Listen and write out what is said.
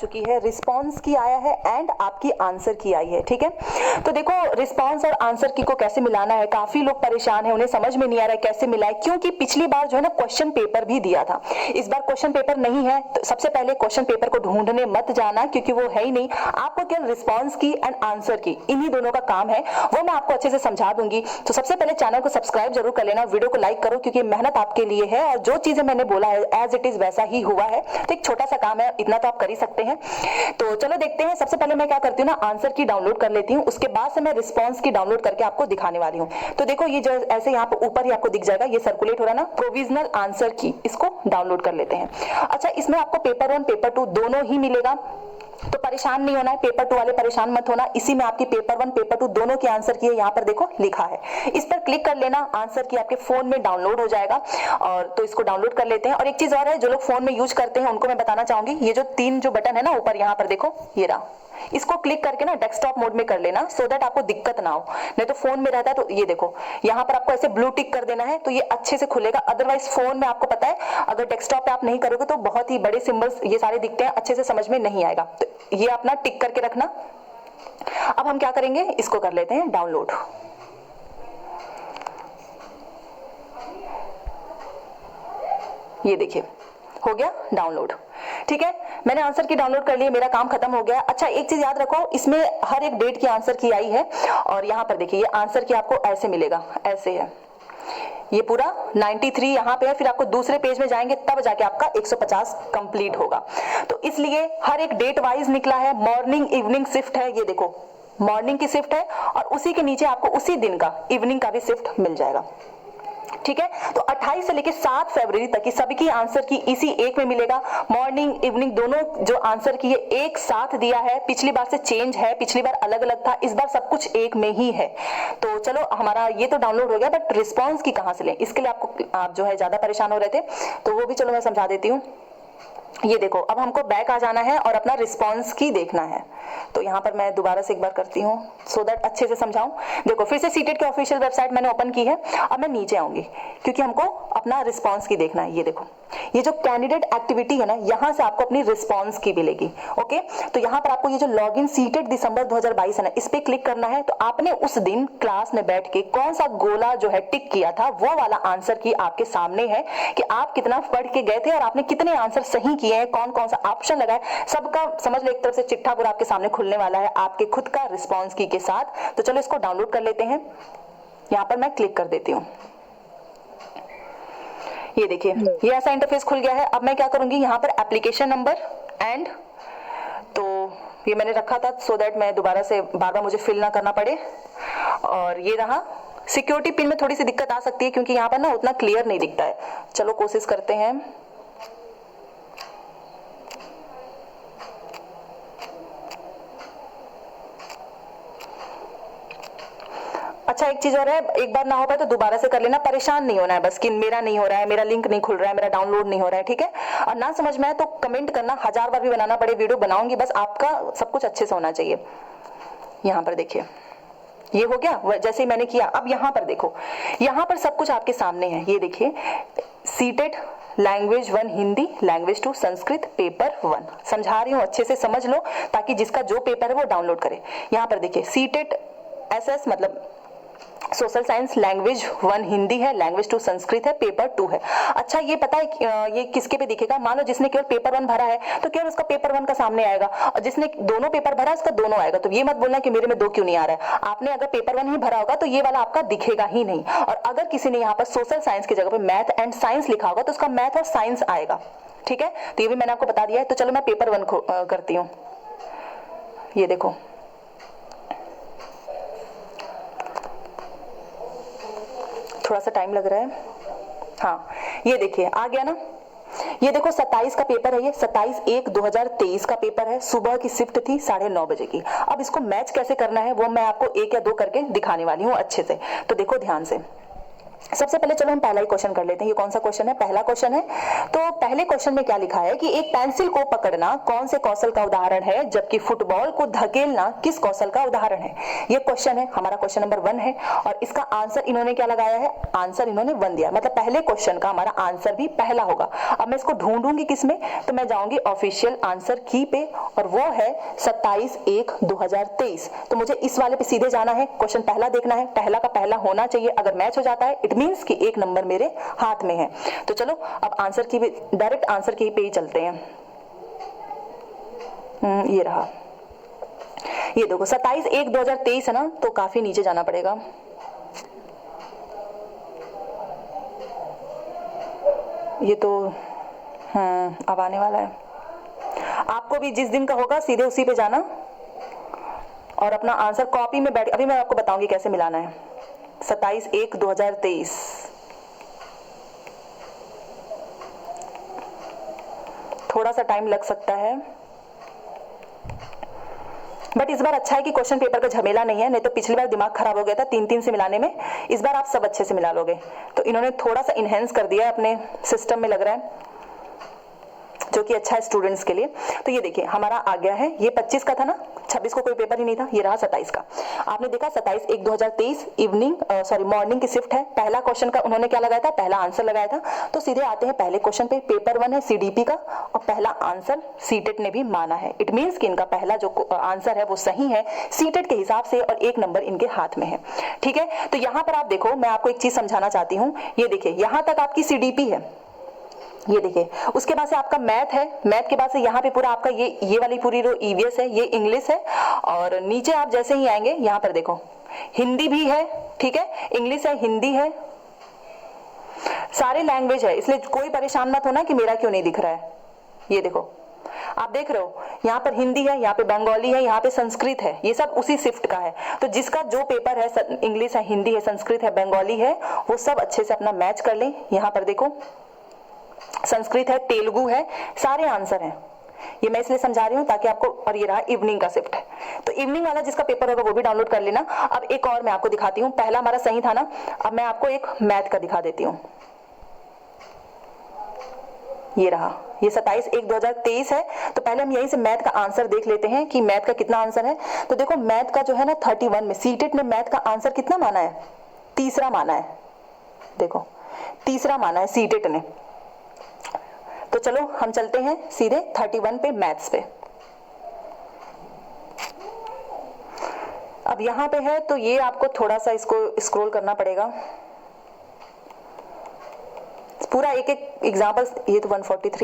चुकी है, रिस्पॉन्स की आया है एंड आपकी आंसर की आई है। ठीक है, तो देखो रिस्पॉन्स और आंसर की को कैसे मिलाना है, काफी लोग परेशान है, उन्हें समझ में नहीं आ रहा है कैसे मिलाए, क्योंकि पिछली बार जो है ना क्वेश्चन पेपर भी दिया था, इस बार क्वेश्चन पेपर नहीं है। तो सबसे पहले क्वेश्चन पेपर को ढूंढने मत जाना, क्योंकि वो है ही नहीं। आपको केवल रिस्पॉन्स की एंड आंसर की, इन्हीं दोनों का काम है, वो मैं आपको अच्छे से समझा दूंगी। तो सबसे पहले चैनल को सब्सक्राइब जरूर कर लेना, वीडियो को लाइक करो, क्योंकि मेहनत आपके लिए है और जो चीजें मैंने बोला है एज इट इज वैसा ही हुआ है। तो एक छोटा सा काम है, इतना तो आप कर ही सकते हैं। तो चलो देखते हैं। सबसे पहले मैं क्या करती हूँ ना, आंसर की डाउनलोड कर लेती हूँ, उसके बाद से मैं रिस्पॉन्स की डाउनलोड करके आपको दिखाने वाली हूँ। तो देखो ये जो ऐसे यहाँ पे ऊपर ही आपको दिख जाएगा, ये सर्कुलेट हो रहा है ना, प्रोविजनल आंसर की, इसको डाउनलोड कर लेते हैं। अच्छा, इसमें आपको पेपर 1 पेपर 2 दोनों ही मिलेगा, तो परेशान नहीं होना है, पेपर 2 वाले परेशान मत होना। इसी में आपकी पेपर 1 पेपर 2 दोनों की आंसर की है, यहाँ पर देखो लिखा है, इस पर क्लिक कर लेना, आंसर की आपके फोन में डाउनलोड हो जाएगा। और तो इसको डाउनलोड कर लेते हैं। और एक चीज और है, जो लोग फोन में यूज करते हैं उनको मैं बताना चाहूंगी, ये जो 3 जो बटन है ना ऊपर, यहाँ पर देखो ये रहा, इसको क्लिक करके ना डेस्कटॉप मोड में कर लेना, सो दैट आपको दिक्कत ना हो। नहीं तो फोन में रहता है, तो ये देखो यहाँ पर आपको ऐसे ब्लू टिक कर देना है, तो ये अच्छे से खुलेगा। अदरवाइज फोन में आपको पता है, अगर डेस्कटॉप पे आप नहीं करोगे तो बहुत ही बड़े सिंबल्स ये सारे दिखते हैं, अच्छे से समझ में नहीं आएगा। तो ये अपना टिक करके रखना। अब हम क्या करेंगे, इसको कर लेते हैं डाउनलोड। ये देखिए हो गया डाउनलोड। ठीक है, मैंने आंसर की डाउनलोड कर ली, मेरा काम खत्म हो गया। अच्छा, एक चीज याद रखो, इसमें हर एक डेट की आंसर की आई है। और यहाँ पर देखिए, ये आंसर की आपको ऐसे मिलेगा, ऐसे है, ये पूरा 93 यहाँ पे है। फिर आपको दूसरे पेज में जाएंगे तब जाके आपका 150 कंप्लीट होगा। तो इसलिए हर एक डेट वाइज निकला है। मॉर्निंग इवनिंग शिफ्ट है, ये देखो मॉर्निंग की शिफ्ट है, और उसी के नीचे आपको उसी दिन का इवनिंग का भी शिफ्ट मिल जाएगा। ठीक है, तो 28 से लेके 7 फरवरी तक की सबकी आंसर की इसी एक में मिलेगा। मॉर्निंग इवनिंग दोनों जो आंसर की है एक साथ दिया है, पिछली बार से चेंज है, पिछली बार अलग अलग था, इस बार सब कुछ एक में ही है। तो चलो हमारा ये तो डाउनलोड हो गया, बट रिस्पॉन्स की कहां से लें, इसके लिए आपको आप जो है ज्यादा परेशान हो रहे थे, तो वो भी चलो मैं समझा देती हूँ। ये देखो, अब हमको बैक आ जाना है और अपना रिस्पॉन्स की देखना है। तो यहाँ पर मैं दोबारा से एक बार करती हूँ, सो दैट अच्छे से समझाऊं। देखो फिर से सीटेट की ऑफिशियल वेबसाइट मैंने ओपन की है। अब मैं नीचे आऊंगी, क्योंकि हमको अपना रिस्पॉन्स की देखना है। ये देखो, ये जो कैंडिडेट एक्टिविटी है ना, यहाँ से आपको अपनी रिस्पॉन्स की मिलेगी। ओके, तो यहाँ पर आपको ये जो लॉग इन सीटेट दिसंबर 2022 है ना, इस पे क्लिक करना है। तो आपने उस दिन क्लास में बैठ के कौन सा गोला जो है टिक किया था, वो वाला आंसर की आपके सामने है, कि आप कितना पढ़ के गए थे और आपने कितने आंसर सही किए हैं, कौन कौन सा ऑप्शन लगा है, सबका समझ लो एक तरफ से चिट्ठा पूरा आपके सामने खुलने वाला है, आपके खुद का रिस्पॉन्स की के साथ। तो चलो इसको डाउनलोड कर लेते हैं। यहाँ पर मैं क्लिक कर देती हूँ, ये देखिए ये ऐसा इंटरफेस खुल गया है। अब मैं क्या करूंगी, यहाँ पर एप्लीकेशन नंबर एंड, तो ये मैंने रखा था सो दैट मैं दोबारा से बार बार मुझे फिल ना करना पड़े। और ये रहा, सिक्योरिटी पिन में थोड़ी सी दिक्कत आ सकती है, क्योंकि यहाँ पर ना उतना क्लियर नहीं दिखता है। चलो कोशिश करते हैं। अच्छा, एक चीज और है, एक बार ना हो पाए तो दोबारा से कर लेना, परेशान नहीं होना है बस कि मेरा नहीं हो रहा है, मेरा लिंक नहीं खुल रहा है, मेरा डाउनलोड नहीं हो रहा है। ठीक है, और ना समझ में आए तो कमेंट करना, 1000 बार भी बनाना पड़े वीडियो बनाऊंगी, बस आपका सब कुछ अच्छे से होना चाहिए। यहाँ पर देखिए ये हो गया जैसे ही मैंने किया। अब यहाँ पर देखो, यहाँ पर सब कुछ आपके सामने है। ये देखिए, CTET language 1 Hindi, language 2 Sanskrit, paper 1 समझा रही हूँ, अच्छे से समझ लो, ताकि जिसका जो पेपर है वो डाउनलोड करे। यहाँ पर देखिए सीटेट एसएस मतलब सोशल साइंस, लैंग्वेज 1 हिंदी है, लैंग्वेज 2 संस्कृत है, पेपर 2 है। अच्छा, ये पता है ये किसके पे दिखेगा, मान लो जिसने केवल पेपर 1 भरा है तो केवल उसका पेपर 1 का सामने आएगा, और जिसने दोनों पेपर भरा उसका दोनों आएगा। तो ये मत बोलना कि मेरे में 2 क्यों नहीं आ रहा है, आपने अगर पेपर 1 ही भरा होगा तो ये वाला आपका दिखेगा ही नहीं। और अगर किसी ने यहाँ पर सोशल साइंस की जगह पे मैथ एंड साइंस लिखा होगा तो उसका मैथ और साइंस आएगा। ठीक है, तो ये भी मैंने आपको बता दिया है। तो चलो मैं पेपर 1 करती हूँ। ये देखो, थोड़ा सा टाइम लग रहा है। हाँ, ये देखिए आ गया ना, ये देखो 27 का पेपर है, ये 27/1/2023 का पेपर है, सुबह की शिफ्ट थी 9:30 बजे की। अब इसको मैच कैसे करना है वो मैं आपको 1 या 2 करके दिखाने वाली हूँ अच्छे से। तो देखो ध्यान से, सबसे पहले चलो हम पहला ही क्वेश्चन कर लेते हैं। ये कौन सा क्वेश्चन है? पहला क्वेश्चन है। तो पहले क्वेश्चन में क्या लिखा है कि एक पेंसिल को पकड़ना कौन से कौशल का उदाहरण है, जबकि फुटबॉल को धकेलना किस कौशल का उदाहरण है। ये क्वेश्चन है, हमारा क्वेश्चन नंबर 1 है और इसका आंसर इन्होंने क्या लगाया है? आंसर इन्होंने 1 दिया, मतलब पहले क्वेश्चन का हमारा आंसर भी पहला होगा। अब मैं इसको ढूंढूंगी किसमें, तो मैं जाऊंगी ऑफिशियल आंसर की पे और वो है 27/1/2023। तो मुझे इस वाले पे सीधे जाना है, क्वेश्चन पहला देखना है, पहला का पहला होना चाहिए। अगर मैच हो जाता है इट मींस कि एक नंबर मेरे हाथ में है। तो चलो अब आंसर की डायरेक्ट आंसर की पे ही चलते हैं। ये रहा, ये देखो 27/1/2023 है ना, तो काफी नीचे जाना पड़ेगा। ये तो अब आने वाला है। आपको भी जिस दिन का होगा सीधे उसी पे जाना और अपना आंसर कॉपी में बैठ, अभी मैं आपको बताऊंगी कैसे मिलाना है। 27/1/2023 थोड़ा सा टाइम लग सकता है, बट इस बार अच्छा है कि क्वेश्चन पेपर का झमेला नहीं है, नहीं तो पिछली बार दिमाग खराब हो गया था 3-3 से मिलाने में। इस बार आप सब अच्छे से मिला लोगे। तो इन्होंने थोड़ा सा इनहेंस कर दिया है अपने सिस्टम में, लग रहा है, जो कि अच्छा है स्टूडेंट्स के लिए। तो ये देखिए हमारा आ गया है, ये 25 का था ना, 26 को कोई पेपर ही नहीं था, ये रहा 27 का। आपने देखा 27/1/2023 मॉर्निंग की शिफ्ट है। पहला क्वेश्चन का उन्होंने क्या लगाया था? पहला आंसर लगाया था। तो सीधे आते हैं पहले क्वेश्चन पे। पेपर 1 है CDP का और पहला आंसर सीटेट ने भी माना है। इट मीन्स कि इनका पहला जो आंसर है वो सही है सीटेट के हिसाब से और एक नंबर इनके हाथ में है। ठीक है, तो यहाँ पर आप देखो, मैं आपको एक चीज समझाना चाहती हूँ। ये देखिए यहाँ तक आपकी CDP है, ये देखिए, उसके बाद से आपका मैथ है, मैथ के बाद से यहाँ पे पूरा आपका ये वाली पूरी रो EVS है, ये इंग्लिश है और नीचे आप जैसे ही आएंगे यहाँ पर देखो हिंदी भी है, ठीक है, इंग्लिश है, हिंदी है, सारे लैंग्वेज है। इसलिए कोई परेशान मत होना कि मेरा क्यों नहीं दिख रहा है। ये देखो आप देख रहे हो, यहाँ पर हिंदी है, यहाँ पे बंगाली है, यहाँ पे संस्कृत है, ये सब उसी शिफ्ट का है। तो जिसका जो पेपर है, इंग्लिश है, हिंदी है, संस्कृत है, बंगाली है, वो सब अच्छे से अपना मैच कर लें। यहाँ पर देखो संस्कृत है, तेलुगु है, सारे आंसर हैं। ये मैं इसलिए समझा रही हूँ ताकि आपको, और ये रहा इवनिंग का शिफ्ट है, तो इवनिंग वाला जिसका पेपर होगा वो भी डाउनलोड कर लेना। अब एक और मैं आपको दिखाती हूँ, पहला हमारा सही था ना, अब मैं आपको एक मैथ का दिखा देती हूँ। ये रहा, ये 27/1/2023 है। तो पहले हम यहीं से मैथ का आंसर देख लेते हैं कि मैथ का कितना आंसर है। तो देखो मैथ का जो है ना 31 में सीटेट ने मैथ का आंसर कितना माना है? तीसरा माना है। देखो तीसरा माना है सीटेट ने। तो चलो हम चलते हैं सीधे 31 पे, मैथ्स पे। अब यहां पे है तो ये आपको थोड़ा सा इसको स्क्रॉल करना पड़ेगा, पूरा एक एक एग्जाम्पल। ये तो 143